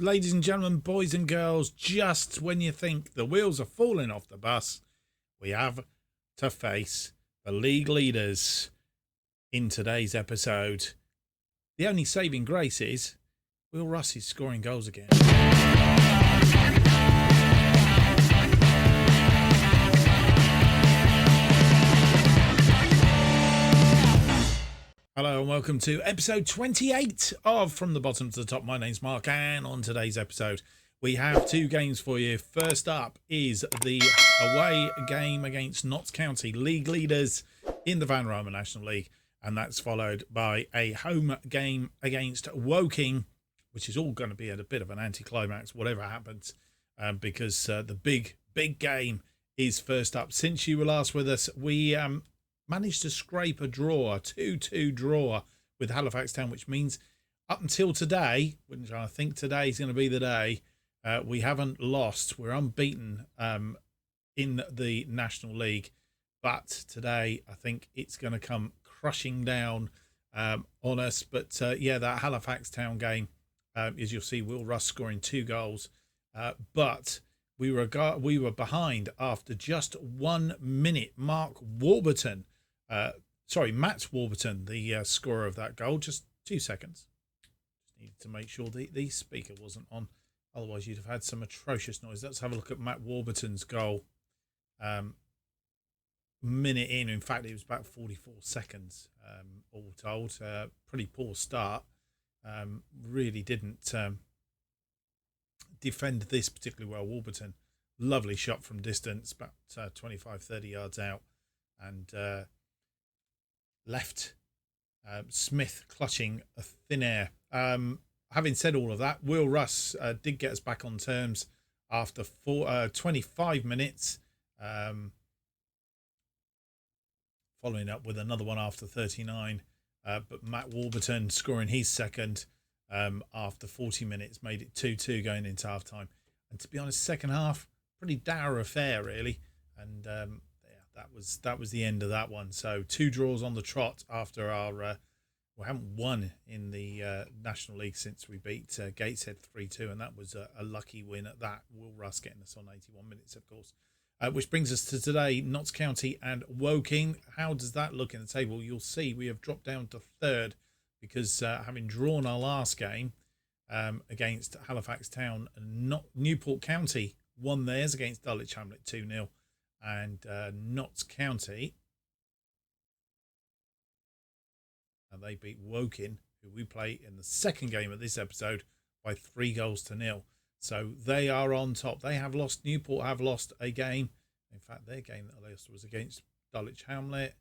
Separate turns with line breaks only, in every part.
ladies and gentlemen, boys and girls, just when you think the wheels are falling off the bus, we have to face the league leaders in today's episode. The only saving grace is Will Russ is scoring goals again. Hello and welcome to episode 28 of From the Bottom to the Top. My name's Mark, and on today's episode we have two games for you. First up is the away game against Notts County, league leaders in the Vanarama National League, and that's followed by a home game against Woking, which is all going to be at a bit of an anticlimax, whatever happens, because the big game is first up. Since you were last with us, we managed to scrape a draw, a 2-2 draw with Halifax Town, which means up until today, which I think today is going to be the day, we haven't lost. We're unbeaten in the National League. But today, I think it's going to come crushing down on us. But that Halifax Town game, as you'll see, Will Russ scoring 2 goals. But we were behind after just 1 minute. Matt Warburton, the scorer of that goal. Just 2 seconds. Just needed to make sure the speaker wasn't on. Otherwise, you'd have had some atrocious noise. Let's have a look at Matt Warburton's goal. Minute in fact, it was about 44 seconds, all told. Pretty poor start. Really didn't defend this particularly well. Warburton, lovely shot from distance, about 25-30 yards out, and left Smith clutching a thin air. Having said all of that, Will Russ did get us back on terms after 25 minutes, following up with another one after 39. But Matt Warburton scoring his second after 40 minutes made it 2-2 going into half time. And to be honest, second half, pretty dour affair really. And that was the end of that one. So 2 draws on the trot after our we haven't won in the National League since we beat Gateshead 3-2, and that was a lucky win at that. Will Russ getting us on 81 minutes, of course. Which brings us to today, Notts County and Woking. How does that look in the table? You'll see we have dropped down to third because having drawn our last game against Halifax Town, Newport County won theirs against Dulwich Hamlet 2-0, and Notts County, and they beat Woking, who we play in the second game of this episode, by 3-0. So they are on top. They have lost. Newport have lost a game. In fact, their game that they lost was against Dulwich Hamlet,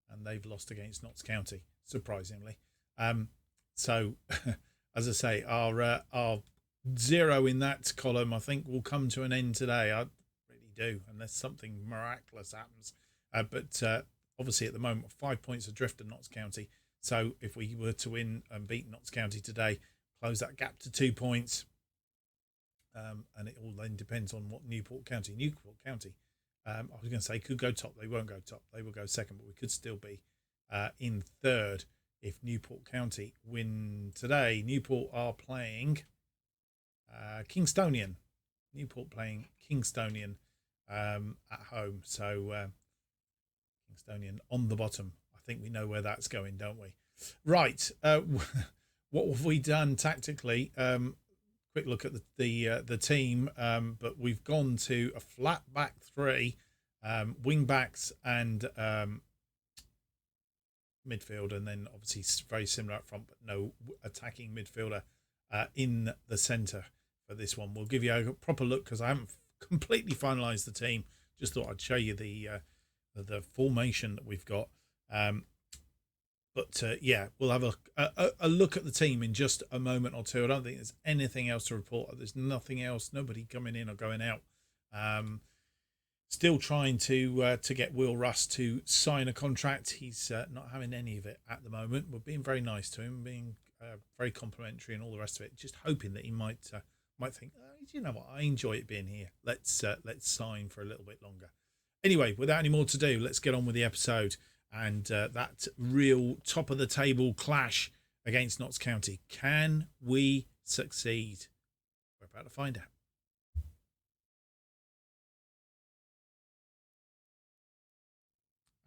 and they've lost against Notts County, surprisingly. So, as I say, our 0 in that column, I think, will come to an end today. I really do, unless something miraculous happens. But obviously, at the moment, 5 points adrift of Notts County. So if we were to win and beat Notts County today, close that gap to 2 points. And it all then depends on what Newport County, I was going to say could go top. They won't go top. They will go second, but we could still be in third if Newport County win today. Newport are playing Kingstonian. Newport playing Kingstonian at home. So Kingstonian on the bottom. I think we know where that's going, don't we? Right. What have we done tactically? Quick look at the team, but we've gone to a flat back 3, wing backs and midfield, and then obviously very similar up front, but no attacking midfielder in the centre for this one. We'll give you a proper look because I haven't completely finalised the team. Just thought I'd show you the formation that we've got. But we'll have a look at the team in just a moment or two. I don't think there's anything else to report. There's nothing else, nobody coming in or going out. Still trying to get Will Russ to sign a contract. He's not having any of it at the moment. We're being very nice to him, being very complimentary and all the rest of it. Just hoping that he might think, you know what, I enjoy it being here. Let's sign for a little bit longer. Anyway, without any more to do, let's get on with the episode. And that real top of the table clash against Notts County. Can we succeed? about to find out.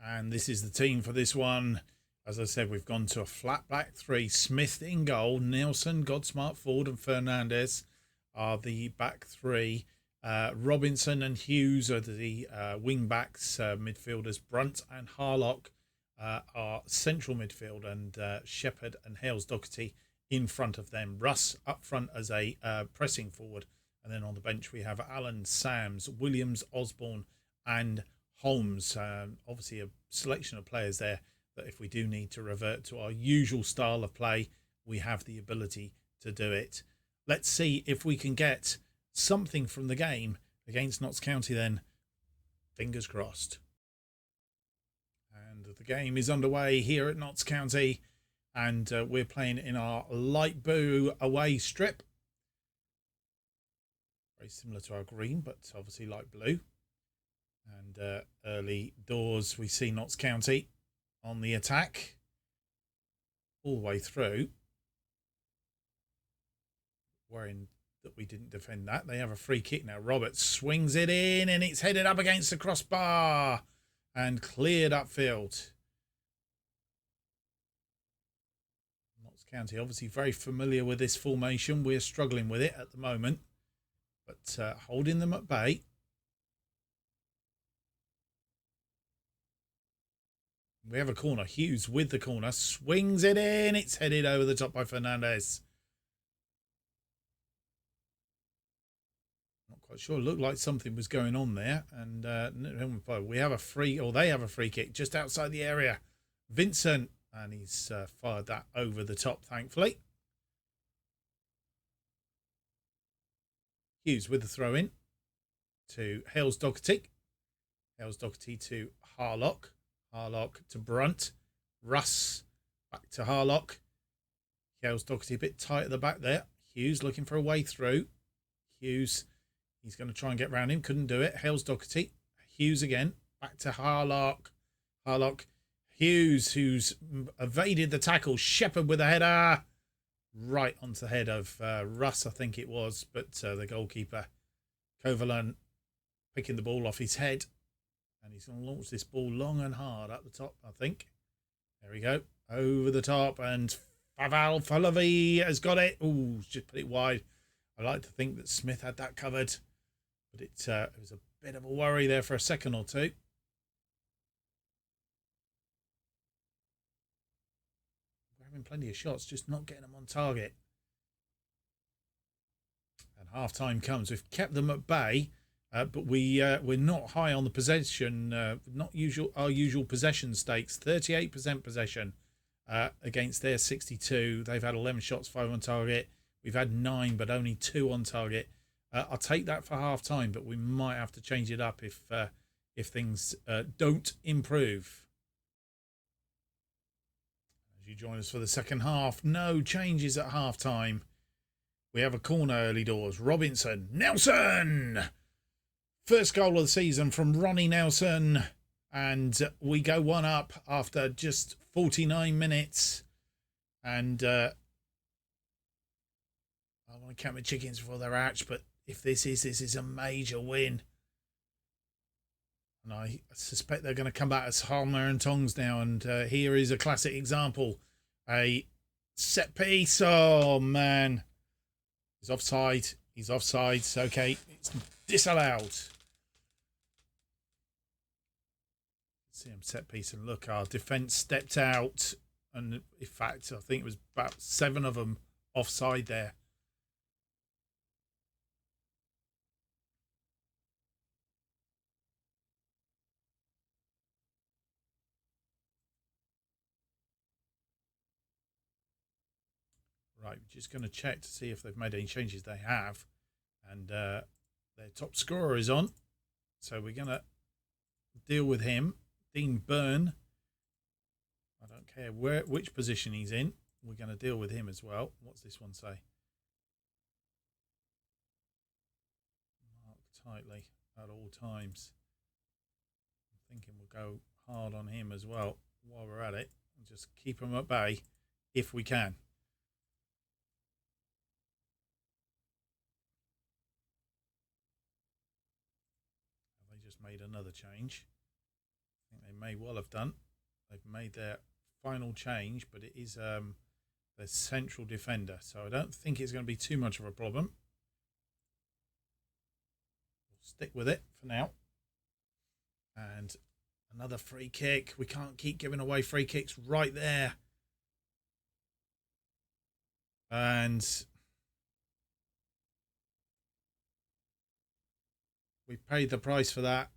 And this is the team for this one. As I said, we've gone to a flat back three. Smith in goal. Nelson, Godsmart, Ford and Fernandez are the back three. Robinson and Hughes are the wing backs, midfielders. Brunt and Harlock are central midfield, and Shepherd and Hales Doherty in front of them. Russ up front as a pressing forward. And then on the bench we have Allen, Sams, Williams, Osborne and Holmes. Obviously a selection of players there that if we do need to revert to our usual style of play, we have the ability to do it. Let's see if we can get something from the game against Notts County then. Fingers crossed. And the game is underway here at Notts County, and we're playing in our light blue away strip. Very similar to our green, but obviously light blue. And early doors, we see Notts County on the attack all the way through. Worrying that we didn't defend that. They have a free kick now. Roberts swings it in, and it's headed up against the crossbar and cleared upfield. Notts County obviously very familiar with this formation. We're struggling with it at the moment, but holding them at bay. We have a corner. Hughes with the corner. Swings it in. It's headed over the top by Fernandez. Not quite sure. It looked like something was going on there. And we have a free, or they have a free kick just outside the area. Vincent. And he's fired that over the top, thankfully. Hughes with the throw in to Hales Doherty. Hales Doherty to Harlock. Harlock to Brunt. Russ back to Harlock. Hales Doherty a bit tight at the back there. Hughes looking for a way through. Hughes, he's going to try and get round him. Couldn't do it. Hales Doherty. Hughes again. Back to Harlock. Harlock. Hughes, who's evaded the tackle. Shepherd with a header. Right onto the head of Russ, I think it was. But the goalkeeper, Kovalan, picking the ball off his head. And he's going to launch this ball long and hard up the top, I think. There we go. Over the top. And Faval Falavi has got it. Ooh, just put it wide. I like to think that Smith had that covered. But it was a bit of a worry there for a second or two. We're having plenty of shots, just not getting them on target. And half time comes. We've kept them at bay. But we're not high on the possession, not our usual possession stakes. 38% possession against their 62. They've had 11 shots, 5 on target. We've had 9, but only 2 on target. I'll take that for half time, but we might have to change it up if things don't improve. As you join us for the second half, no changes at half time. We have a corner early doors. Robinson, Nelson. First goal of the season from Ronnie Nelson, and we go 1 up after just 49 minutes. And I want to count my chickens before they're hatched, but if this is a major win. And I suspect they're going to come back as Halmer and Tongs now. And here is a classic example. A set piece. Oh, man. He's offside. He's offside. Okay, it's disallowed. See him set piece, and look, our defence stepped out, and in fact I think it was about 7 of them offside there. Right, we're just going to check to see if they've made any changes. They have, and their top scorer is on, so we're going to deal with him. Dean Byrne, I don't care which position he's in, we're going to deal with him as well. What's this one say? Mark tightly at all times. I'm thinking we'll go hard on him as well while we're at it, and just keep him at bay if we can. just made another change. I think they may well have done. They've made their final change, but it is the central defender, so I don't think it's going to be too much of a problem. We'll stick with it for now. And another free kick. We can't keep giving away free kicks right there. And we paid the price for that.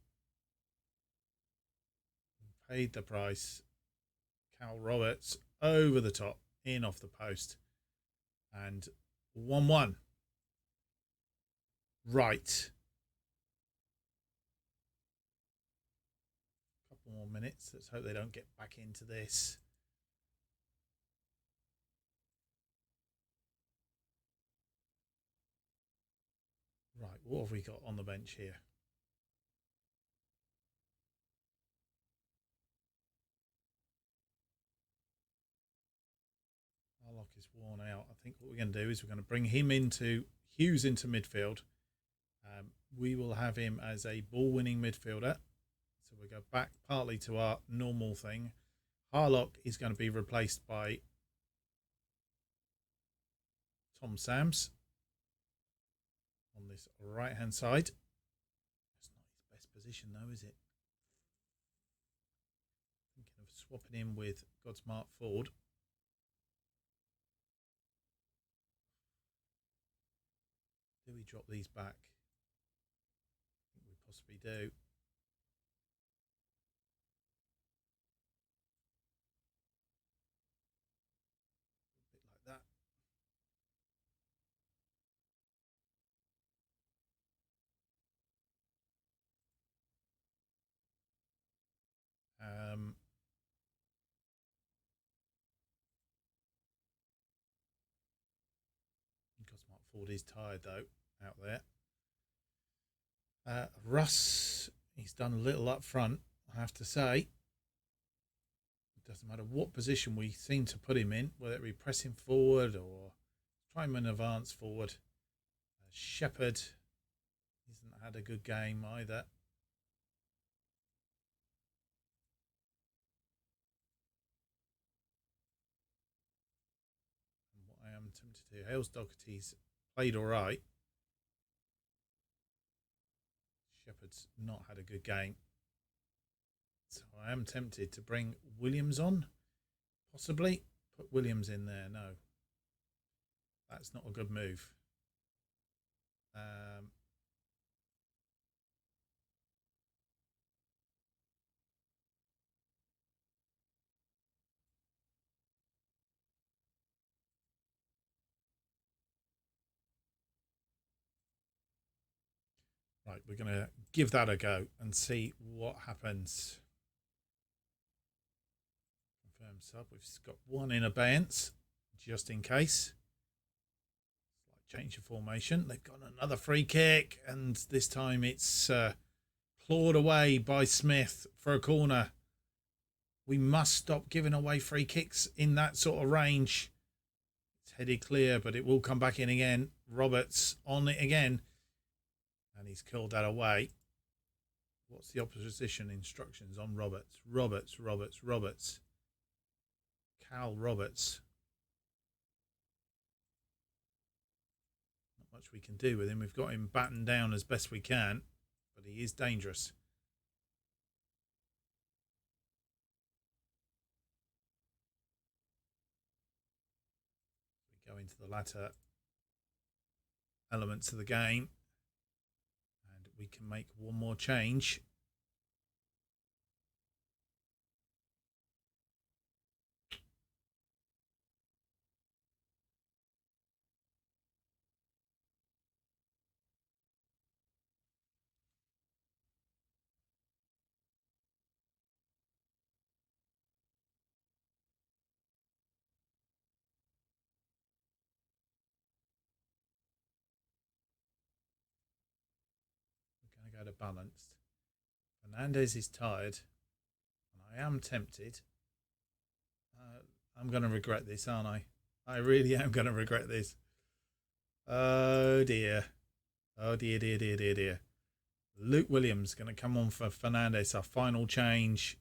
We paid the price. Cal Roberts over the top, in off the post. And 1-1. Right. A couple more minutes. Let's hope they don't get back into this. Right, what have we got on the bench here? Harlock is worn out. I think what we're going to do is we're going to bring him into Hughes into midfield. We will have him as a ball-winning midfielder. So we go back partly to our normal thing. Harlock is going to be replaced by Tom Sams on this right-hand side. That's not his best position, though, is it? Thinking of swapping him with Godsmart Ford. Do we drop these back? I think we possibly do. A bit like that. Godsmart Ford is tired though, out there. Russ, he's done a little up front, I have to say. It doesn't matter what position we seem to put him in, whether it be pressing forward or try him an advance forward. Shepherd hasn't had a good game either. And what I am tempted to do, Hales Doherty's played all right. Shepherd's not had a good game. So I am tempted to bring Williams on, possibly. Put Williams in there. No, that's not a good move. Right, we're going to give that a go and see what happens. Confirm sub. We've got one in abeyance, just in case. Slight change of formation. They've got another free kick, and this time it's clawed away by Smith for a corner. We must stop giving away free kicks in that sort of range. It's headed clear, but it will come back in again. Roberts on it again. And he's curled that away. What's the opposition instructions on Roberts? Roberts. Cal Roberts. Not much we can do with him. We've got him battened down as best we can, but he is dangerous. We go into the latter elements of the game. We can make one more change. We're going to go to balanced. Fernandez is tired, and I am tempted. I'm going to regret this, aren't I? I really am going to regret this. Oh dear. Oh dear. Luke Williams going to come on for Fernandez, our final change.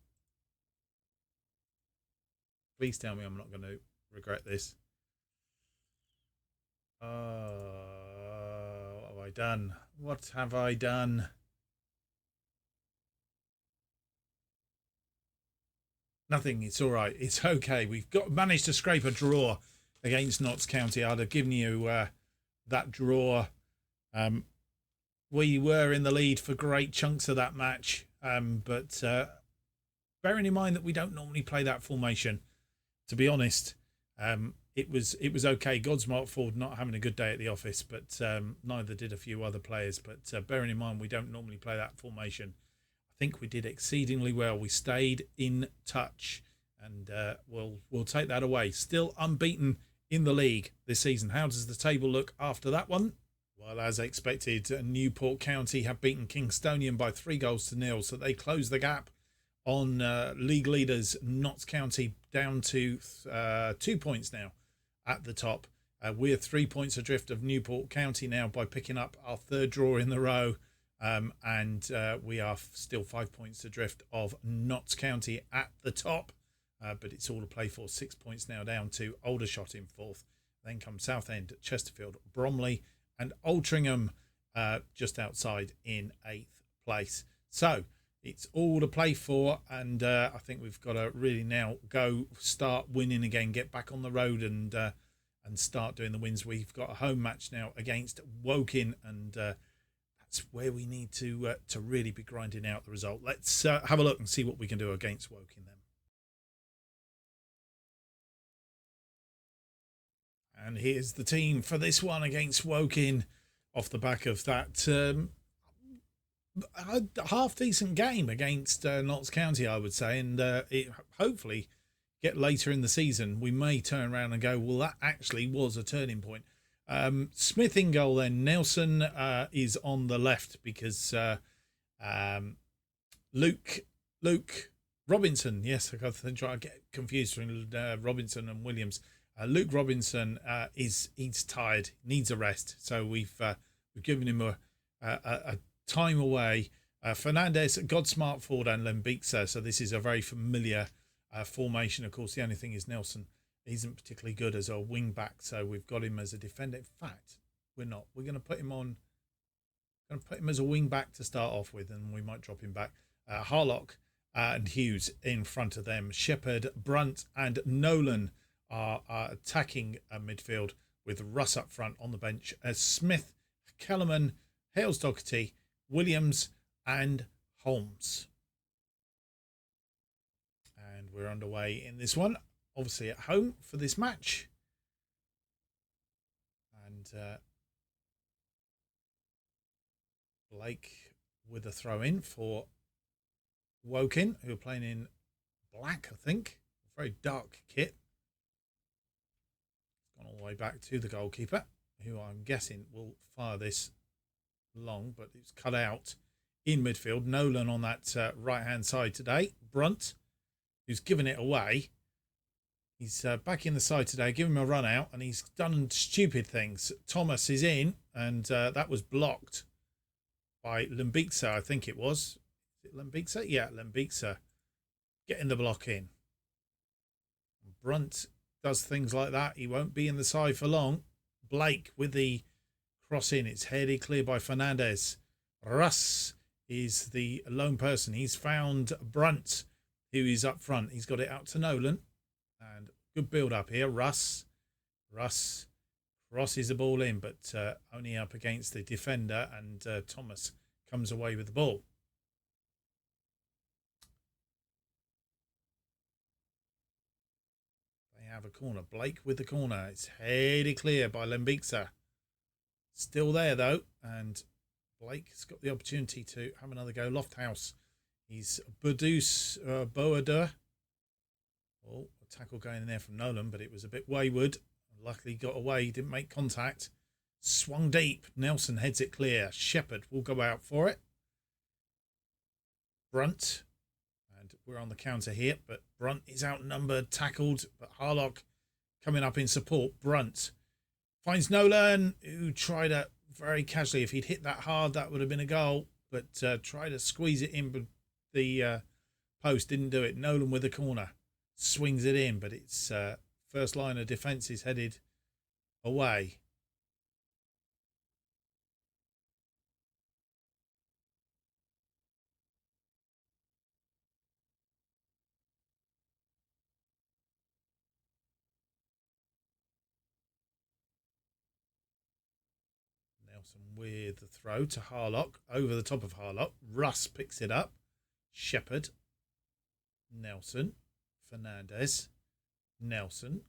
Please tell me I'm not going to regret this. What have I done? What have I done? Nothing. It's all right. It's okay. We've managed to scrape a draw against Notts County. I'd have given you that draw. We were in the lead for great chunks of that match, but bearing in mind that we don't normally play that formation, to be honest, it was okay. Godsmark Ford not having a good day at the office, but neither did a few other players. But bearing in mind we don't normally play that formation, I think we did exceedingly well. We stayed in touch, and we'll take that away. Still unbeaten in the league this season. How does the table look after that one? Well, as expected, Newport County have beaten Kingstonian by 3-0, so they close the gap on league leaders Notts County down to 2 points now at the top. We're 3 points adrift of Newport County now by picking up our third draw in the row. And we are still 5 points adrift of Notts County at the top. But it's all to play for. 6 points now down to Aldershot in fourth. Then come Southend, Chesterfield, Bromley and Altrincham just outside in 8th place. So it's all to play for, and I think we've got to really now start winning again, get back on the road and start doing the wins. We've got a home match now against Woking, and that's where we need to really be grinding out the result. Let's have a look and see what we can do against Woking then. And here's the team for this one against Woking, off the back of that half-decent game against Notts County, I would say. And it hopefully get later in the season, we may turn around and go, well, that actually was a turning point. Smith in goal then. Nelson is on the left because Luke Robinson, yes, I got to try to get confused between Robinson and Williams. Luke Robinson he's tired, needs a rest, so we've given him a time away. Fernandez, Godsmark Ford and Lembiksa, so this is a very familiar formation. Of course, the only thing is Nelson isn't particularly good as a wing back, so we've got him as a defender. In fact, we're not. We're going to put him as a wing back to start off with, and we might drop him back. Harlock and Hughes in front of them. Shepherd, Brunt and Nolan are attacking midfield, with Russ up front on the bench as Smith, Kellerman, Hales Doherty, Williams and Holmes. And we're underway in this one, obviously at home for this match. And Blake with a throw in for Woking, who are playing in black, I think. Very dark kit. Gone all the way back to the goalkeeper, who I'm guessing will fire this long, but it's cut out in midfield. Nolan on that right-hand side today. Brunt, who's given it away. He's back in the side today, give him a run out, and he's done stupid things. Thomas is in, and that was blocked by Lembiksa, I think it was. Is it Lembiksa? Yeah, Lembiksa getting the block in. Brunt does things like that. He won't be in the side for long. Blake with the cross in. It's headed clear by Fernandez. Russ is the lone person. He's found Brunt, who is up front. He's got it out to Nolan. And good build up here. Russ crosses the ball in, but only up against the defender, and Thomas comes away with the ball. They have a corner. Blake with the corner. It's headed clear by Lembiksa. Still there though, and Blake's got the opportunity to have another go. Lofthouse. He's Boader. Oh, a tackle going in there from Nolan, but it was a bit wayward. Luckily got away, didn't make contact. Swung deep. Nelson heads it clear. Shepherd will go out for it. Brunt. And we're on the counter here, but Brunt is outnumbered, tackled, but Harlock coming up in support. Brunt finds Nolan, who tried it very casually. If he'd hit that hard, that would have been a goal. but tried to squeeze it in, but the post didn't do it. Nolan with the corner swings it in, but it's first line of defence is headed away. Nelson with the throw to Harlock, over the top of Harlock. Russ picks it up. Shepherd, Nelson, Fernandez, Nelson,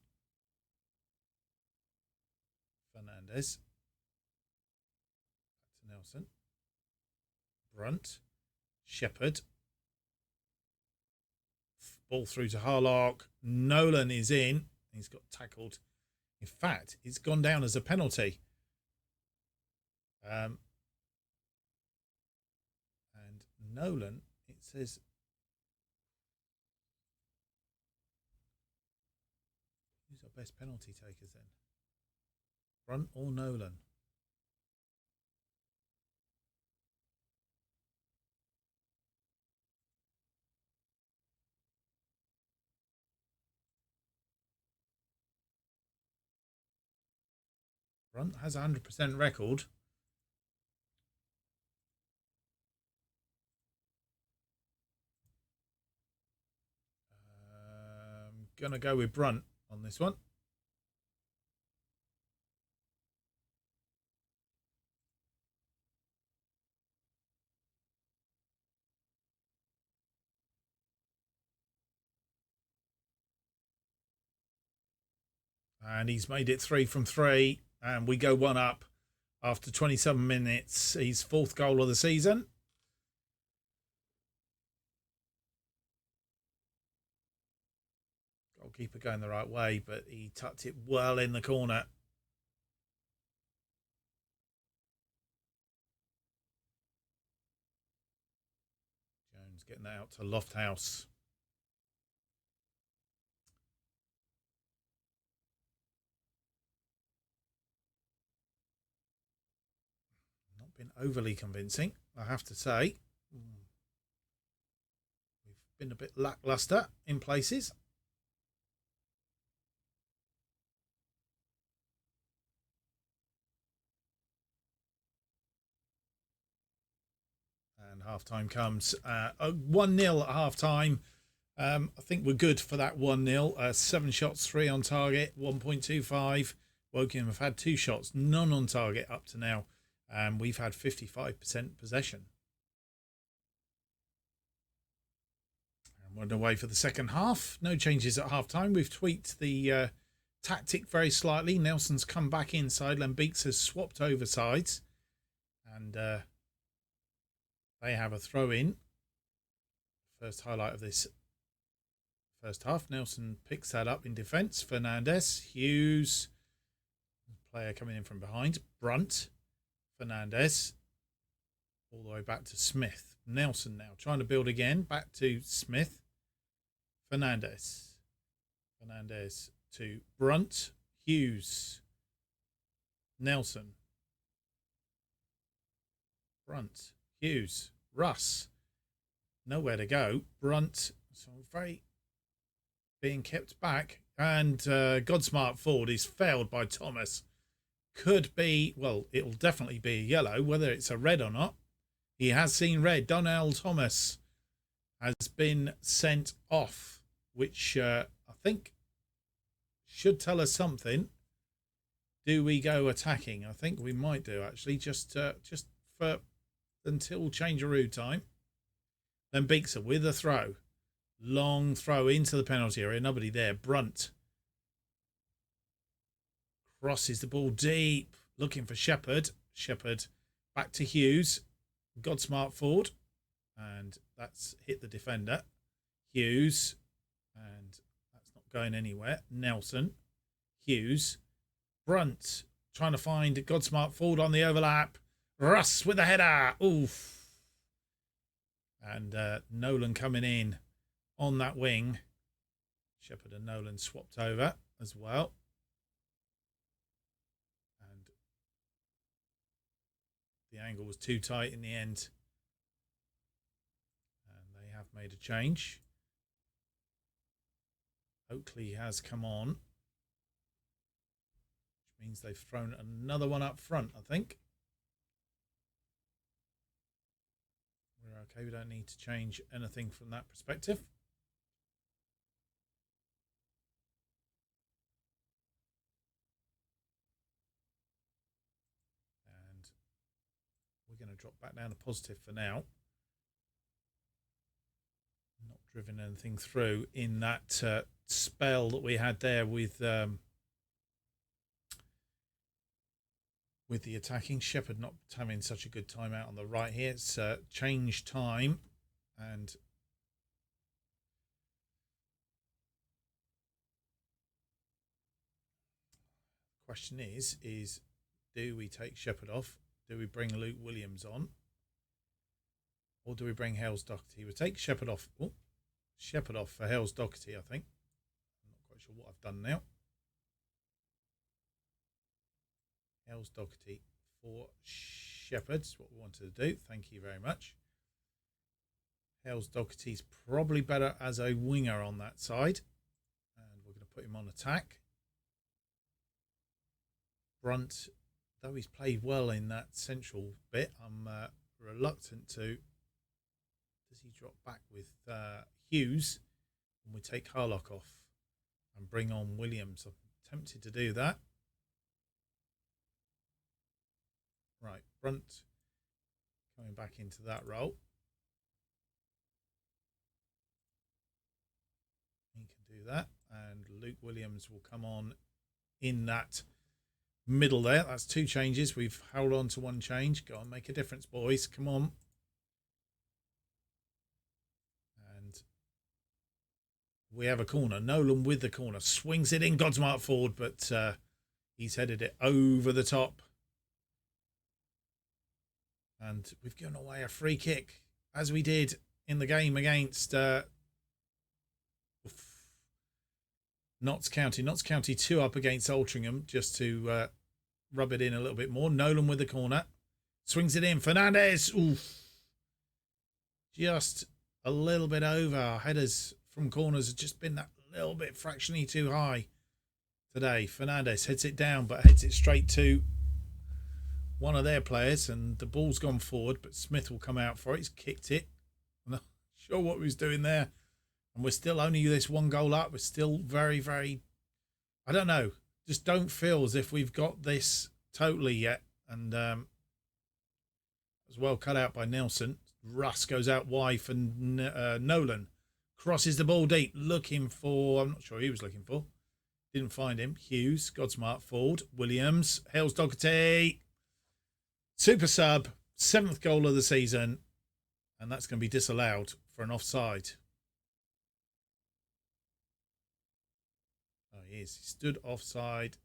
Fernandez, back to Nelson, Brunt, Shepherd, ball through to Harlock. Nolan is in. He's got tackled. In fact, it's gone down as a penalty. And Nolan, it says, who's our best penalty takers then? Brunt or Nolan? Brunt has a 100% record. Gonna go with Brunt on this one. And he's made it 3 from 3. And we go 1 up after 27 minutes. His 4th goal of the season. Goalkeeper going the right way, but he tucked it well in the corner. Jones getting that out to Lofthouse. Not been overly convincing, I have to say. We've been a bit lackluster in places. And half-time comes. 1-0 at half-time. I think we're good for that 1-0. 7 shots, 3 on target, 1.25. Woking have had 2 shots, none on target up to now. And we've had 55% possession. And we're away for the second half. No changes at half-time. We've tweaked the tactic very slightly. Nelson's come back inside. Lembeeks has swapped over sides. And they have a throw-in. First highlight of this first half. Nelson picks that up in defence. Fernandez, Hughes, player coming in from behind. Brunt, Fernandez, all the way back to Smith. Nelson now trying to build again. Back to Smith. Fernandez. Fernandez to Brunt. Hughes. Nelson. Brunt. Hughes, Russ, nowhere to go. Brunt, so very being kept back. And Godsmart Ford is failed by Thomas. Could be, well, it'll definitely be a yellow, whether it's a red or not. He has seen red. Donnell Thomas has been sent off, which I think should tell us something. Do we go attacking? I think we might do, actually, just for until change-a-route time. Then Beekser with a throw. Long throw into the penalty area. Nobody there. Brunt crosses the ball deep. Looking for Shepherd. Shepherd back to Hughes. Godsmart Ford. And that's hit the defender. Hughes. And that's not going anywhere. Nelson. Hughes. Brunt trying to find Godsmart Ford on the overlap. Russ with a header. Oof. And Nolan coming in on that wing. Shepherd and Nolan swapped over as well. And the angle was too tight in the end. made a change. Oakley has come on, which means they've thrown another one up front, I think. We're okay. We don't need to change anything from that perspective. And we're going to drop back down to positive for now. Not driven anything through in that spell that we had there with the attacking. Shepherd not having such a good time out on the right here. It's change time, and the question is do we take Shepherd off? Do we bring Luke Williams on? Or do we bring Hales Doherty? We take Shepherd off. Oh, Shepherd off for Hales Doherty, I think. I'm not quite sure what I've done now. Hales Doherty for Shepherd's what we wanted to do. Thank you very much. Hales Doherty's probably better as a winger on that side. And we're going to put him on attack. Brunt, though he's played well in that central bit, I'm reluctant to. Does he drop back with Hughes? And we take Harlock off and bring on Williams. I'm tempted to do that. Right, Brunt coming back into that role. He can do that. And Luke Williams will come on in that middle there. That's two changes. We've held on to one change. Go on, make a difference, boys. Come on. And we have a corner. Nolan with the corner. Swings it in. Godsmart forward, but he's headed it over the top. And we've given away a free kick, as we did in the game against Notts County. Notts County 2 up against Altrincham, just to rub it in a little bit more. Nolan with the corner. Swings it in. Fernandez. Oof. Just a little bit over. Our headers from corners have just been that little bit fractionally too high today. Fernandez hits it down, but hits it straight to one of their players, and the ball's gone forward, but Smith will come out for it. He's kicked it. I'm not sure what he was doing there. And we're still only this one goal up. We're still very, very, I don't know, just don't feel as if we've got this totally yet. And as well cut out by Nelson. Russ goes out wide for Nolan. Crosses the ball deep, looking for, I'm not sure who he was looking for. Didn't find him. Hughes, Godsmart forward. Williams, Hales Doherty. Super sub, 7th goal of the season, and that's going to be disallowed for an offside. Oh, he is. He stood offside.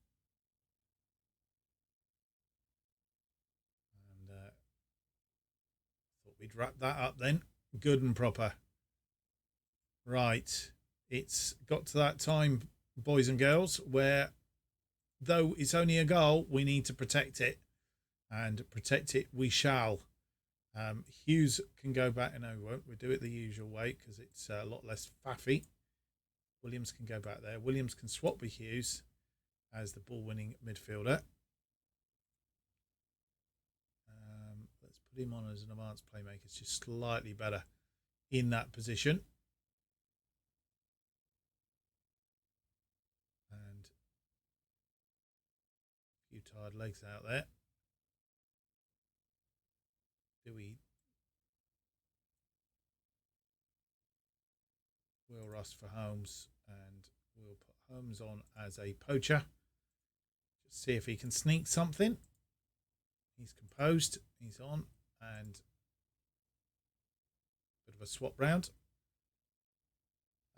And thought we'd wrap that up then. Good and proper. Right. It's got to that time, boys and girls, where though it's only a goal, we need to protect it. And protect it we shall. Hughes can go back. No, we won't. We'll do it the usual way because it's a lot less faffy. Williams can go back there. Williams can swap with Hughes as the ball-winning midfielder. Let's put him on as an advanced playmaker. It's just slightly better in that position. And a few tired legs out there. We'll Russ for Holmes, and we'll put Holmes on as a poacher. Just see if he can sneak something. He's composed. He's on, and a bit of a swap round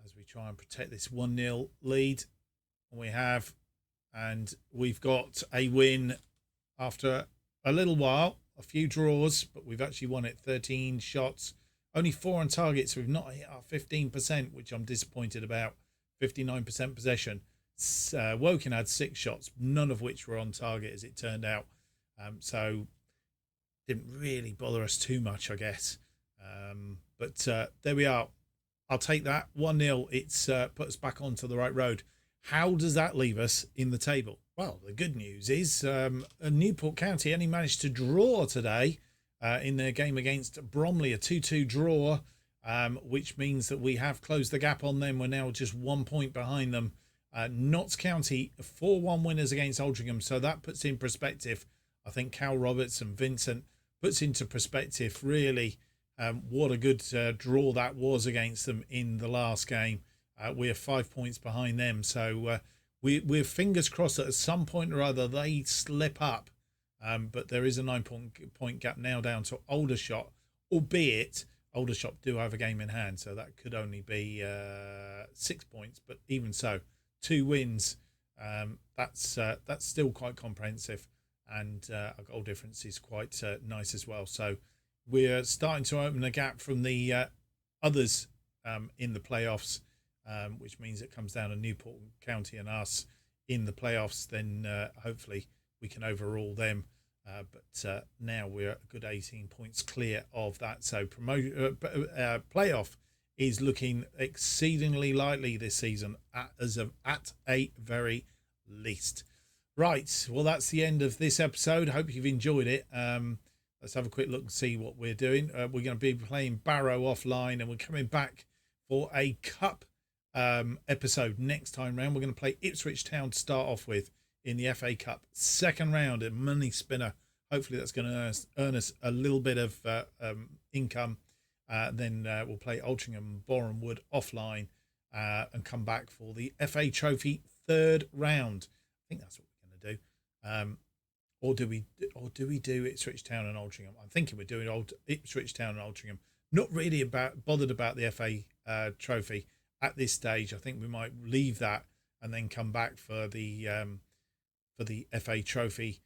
as we try and protect this 1-0 lead. We have, and we've got a win after a little while. A few draws, but we've actually won it. 13 shots, only 4 on target, so we've not hit our 15%, which I'm disappointed about. 59% possession. Woking had 6 shots, none of which were on target, as it turned out. So didn't really bother us too much, I guess. But there we are. I'll take that. 1-0. It's put us back onto the right road. How does that leave us in the table? Well, the good news is Newport County only managed to draw today in their game against Bromley, a 2-2 draw, which means that we have closed the gap on them. We're now just 1 point behind them. Notts County 4-1 winners against Altrincham, so that puts in perspective. I think Cal Roberts and Vincent puts into perspective really what a good draw that was against them in the last game. We are 5 points behind them, so we're fingers crossed that at some point or other they slip up. But there is a 9 point gap now down to Aldershot, albeit Aldershot do have a game in hand, so that could only be 6 points. But even so, 2 wins, that's still quite comprehensive, and our goal difference is quite nice as well. So we're starting to open a gap from the others in the playoffs, which means it comes down to Newport County and us in the playoffs. Then hopefully we can overrule them. But now we're a good 18 points clear of that. So playoff is looking exceedingly likely this season at a very least. Right, well, that's the end of this episode. Hope you've enjoyed it. Let's have a quick look and see what we're doing. We're going to be playing Barrow offline, and we're coming back for a cup episode next time round. We're going to play Ipswich Town to start off with in the FA Cup second round, a money spinner. Hopefully that's going to earn us a little bit of income. Then we'll play Altrincham and Boreham Wood offline and come back for the FA Trophy third round. I think that's what we're going to do. Or do we do Ipswich Town and Altrincham? I'm thinking we're doing Ipswich Town and Altrincham. Not really bothered about the FA Trophy at this stage. I think we might leave that and then come back for the FA Trophy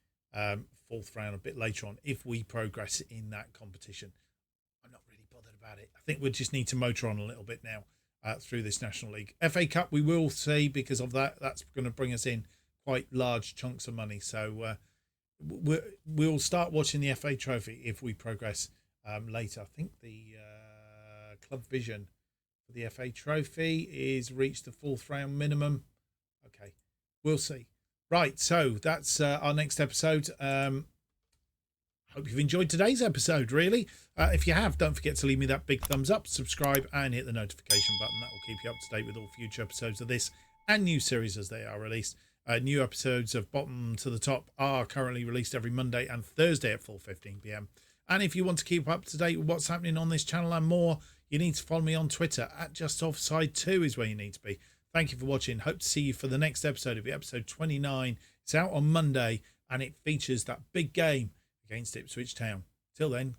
fourth round a bit later on if we progress in that competition. I'm not really bothered about it. I think we just need to motor on a little bit now through this National League. FA Cup we will see, because of that. That's going to bring us in quite large chunks of money. So we'll start watching the FA Trophy if we progress later. I think the club vision for the FA Trophy is reached the fourth round minimum. Okay, we'll see. Right, so that's our next episode. Hope you've enjoyed today's episode, really. If you have, don't forget to leave me that big thumbs up, subscribe, and hit the notification button. That will keep you up to date with all future episodes of this and new series as they are released. New episodes of Bottom to the Top are currently released every Monday and Thursday at 4:15 p.m. And if you want to keep up to date with what's happening on this channel and more, you need to follow me on Twitter at JustOffside2 is where you need to be. Thank you for watching. Hope to see you for the next episode. It'll be episode 29. It's out on Monday, and it features that big game against Ipswich Town. Till then.